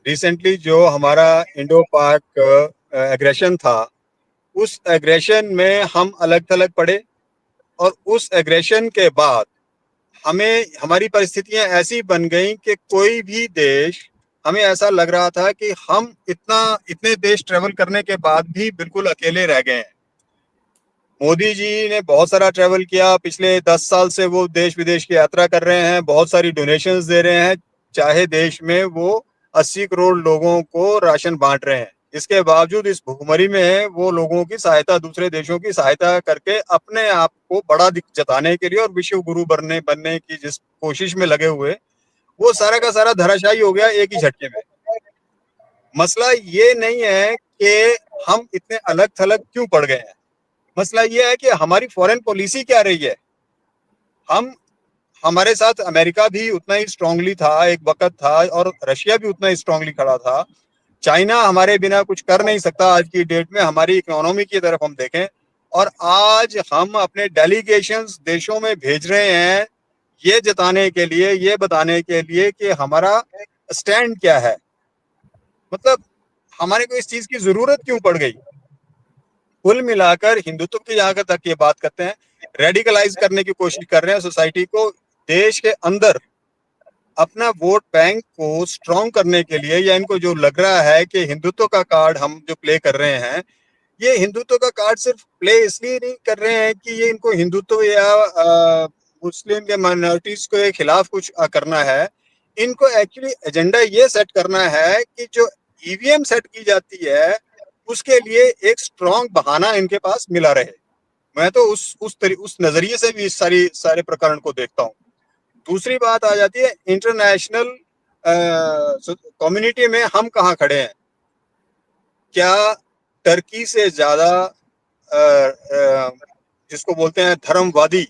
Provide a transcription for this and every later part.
Recently जो हमारा Indo पाक एग्रेशन था, उस एग्रेशन में हम अलग थलग पड़े और उस एग्रेशन के बाद हमें हमारी परिस्थितियां ऐसी बन गई कि कोई भी देश, हमें ऐसा लग रहा था कि हम इतने देश ट्रेवल करने के बाद भी बिल्कुल अकेले रह गए हैं। मोदी जी ने बहुत सारा ट्रेवल किया, पिछले 10 साल से वो देश विदेश की यात्रा कर रहे हैं, बहुत सारी डोनेशंस दे रहे हैं, चाहे देश में वो 80 करोड़ लोगों को राशन बांट रहे हैं। इसके बावजूद इस भुखमरी में वो लोगों की सहायता, दूसरे देशों की सहायता करके अपने आप को बड़ा जताने के लिए और विश्व गुरु बनने की जिस कोशिश में लगे हुए, वो सारा का सारा धराशायी हो गया एक ही झटके में। मसला ये नहीं है कि हम इतने अलग थलग क्यों पड़ गए हैं, मसला ये है कि हमारी फॉरेन पॉलिसी क्या रही है। हम हमारे साथ अमेरिका भी उतना ही स्ट्रांगली था एक वक्त था, और रशिया भी उतना ही स्ट्रांगली खड़ा था। चाइना हमारे बिना कुछ कर नहीं सकता आज की डेट में, हमारी इकोनॉमी की तरफ हम देखें। और आज हम अपने डेलीगेशंस देशों में भेज रहे हैं ये जताने के लिए, ये बताने के लिए कि हमारा स्टैंड क्या है। मतलब हमारे को इस चीज की जरूरत क्यों पड़ गई। कुल मिलाकर हिंदुत्व की जहां तक ये बात करते हैं, रेडिकलाइज करने की कोशिश कर रहे हैं सोसाइटी को, देश के अंदर अपना वोट बैंक को स्ट्रॉन्ग करने के लिए, या इनको जो लग रहा है कि हिंदुत्व का कार्ड हम जो प्ले कर रहे हैं, ये हिंदुत्व का कार्ड सिर्फ प्ले इसलिए नहीं कर रहे हैं कि ये इनको हिंदुत्व या मुस्लिम या माइनॉरिटीज के खिलाफ कुछ करना है। इनको एक्चुअली एजेंडा ये सेट करना है कि जो ईवीएम सेट की जाती है उसके लिए एक स्ट्रॉन्ग बहाना इनके पास मिला रहे। मैं तो उस नजरिए से भी इस सारे प्रकरण को देखता हूँ। दूसरी बात आ जाती है इंटरनेशनल कम्युनिटी में हम कहाँ खड़े हैं। क्या टर्की से ज्यादा जिसको बोलते हैं धर्मवादी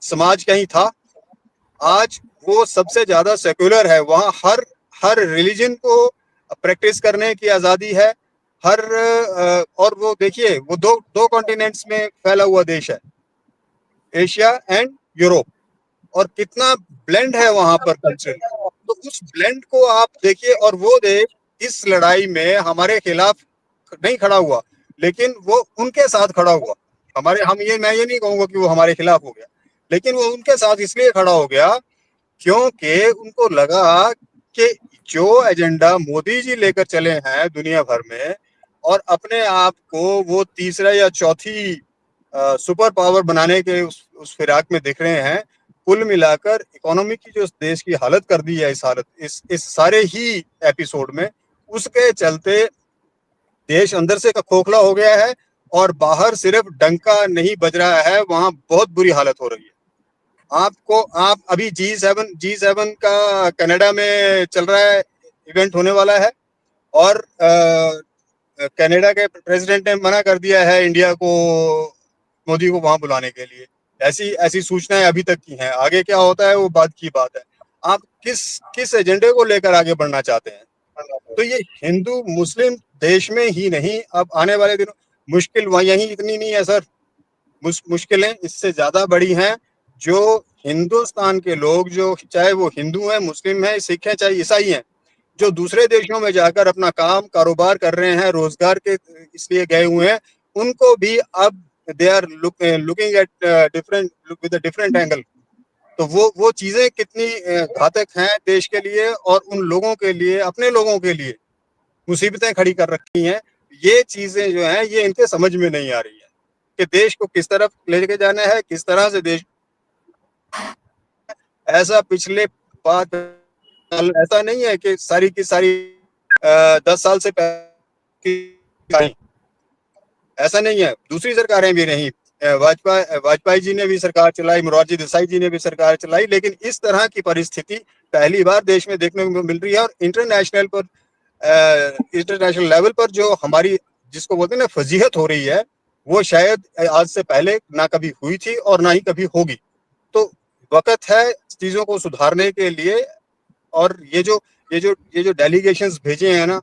समाज कहीं था? आज वो सबसे ज्यादा सेक्युलर है, वहाँ हर हर रिलीजन को प्रैक्टिस करने की आजादी है। हर और वो देखिए, वो दो दो कॉन्टिनेंट्स में फैला हुआ देश है, एशिया एंड यूरोप, और कितना ब्लेंड है वहां पर कल्चर। तो उस ब्लेंड को आप देखिए, और वो देश इस लड़ाई में हमारे खिलाफ नहीं खड़ा हुआ, लेकिन वो उनके साथ खड़ा हुआ। मैं ये नहीं कहूंगा कि वो हमारे खिलाफ हो गया, लेकिन वो उनके साथ इसलिए खड़ा हो गया क्योंकि उनको लगा कि जो एजेंडा मोदी जी लेकर चले हैं दुनिया भर में, और अपने आप को वो तीसरा या चौथी सुपर पावर बनाने के उस फिराक में दिख रहे हैं। कुल मिलाकर इकोनॉमी की जो देश की हालत कर दी है, इस सारे ही एपिसोड में, उसके चलते देश अंदर से खोखला हो गया है, और बाहर सिर्फ डंका नहीं बज रहा है, वहां बहुत बुरी हालत हो रही है। आप अभी जी सेवन का कनाडा में चल रहा है, इवेंट होने वाला है, और कनाडा के प्रेसिडेंट ने मना कर दिया है इंडिया को, मोदी को वहां बुलाने के लिए। ऐसी ऐसी सूचनाएं अभी तक की हैं, आगे क्या होता है वो बात की बात है। आप किस किस एजेंडे को लेकर आगे बढ़ना चाहते हैं? तो ये हिंदू मुस्लिम देश में ही नहीं, अब आने वाले दिनों मुश्किल वहां यही इतनी नहीं है सर, मुश्किलें इससे ज्यादा बड़ी हैं। जो हिंदुस्तान के लोग, जो चाहे वो हिंदू हैं, मुस्लिम हैं, सिख हैं, चाहे ईसाई हैं, जो दूसरे देशों में जाकर अपना काम कारोबार कर रहे हैं, रोजगार के इसलिए गए हुए हैं, उनको भी अब they are looking at different with a different angle. तो वो चीजें कितनी घातक हैं देश के लिए और उन लोगों के लिए, अपने लोगों के लिए मुसीबतें खड़ी कर रखी हैं। ये चीजें जो हैं ये इनके समझ में नहीं आ रही है कि देश को किस तरफ लेके जाना है, किस तरह से देश। ऐसा पिछले 5 साल ऐसा नहीं है कि सारी की सारी 10 साल से पहले, ऐसा नहीं है, दूसरी सरकारें भी नहीं। वाजपेयी जी ने भी सरकार चलाई, मोरारजी देसाई जी ने भी सरकार चलाई, लेकिन इस तरह की परिस्थिति पहली बार देश में देखने को मिल रही है। और इंटरनेशनल लेवल पर जो हमारी, जिसको बोलते हैं ना, फजीहत हो रही है, वो शायद आज से पहले ना कभी हुई थी और ना ही कभी होगी। तो वक्त है चीजों को सुधारने के लिए। और ये जो डेलीगेशंस भेजे हैं ना,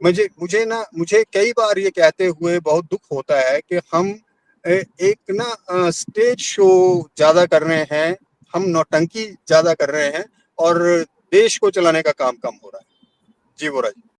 मुझे कई बार ये कहते हुए बहुत दुख होता है कि हम एक ना स्टेज शो ज्यादा कर रहे हैं, हम नौटंकी ज्यादा कर रहे हैं, और देश को चलाने का काम कम हो रहा है। जी, वो राज।